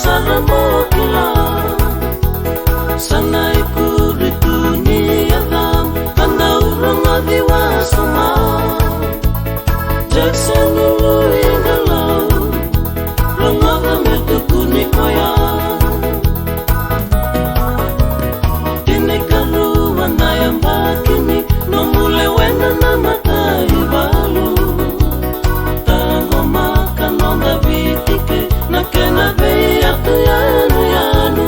busara mo kila sana ikuri dunia dam tanda urang adiwa sama Jackson ulu ingalau Rangga metu kuni koya Dini karuan ayam bakini Nomule wena nama tayu balu Tango makan onda bitike Nakena bei aku yanu yanu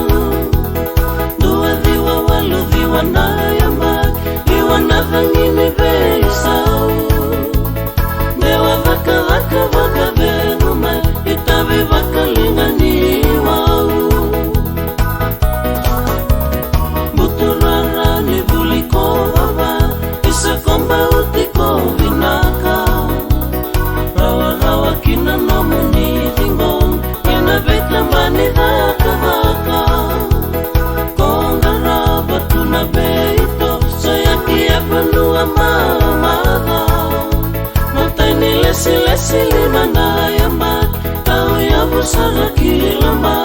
Dua diwa walu diwa ayam bak Diwa nafangini bei sau Dewa vaka vaka vaka berumai Itabe vaka lingani wau Buturarani buliko baba Isa komba utiko vinaka Rawa rawa kina nomuni tingong Kena veta mani vaka vaka Konga raba tuna beito Sayaki apanua mamada Lesi lima na yamak Tau ya busara kilamba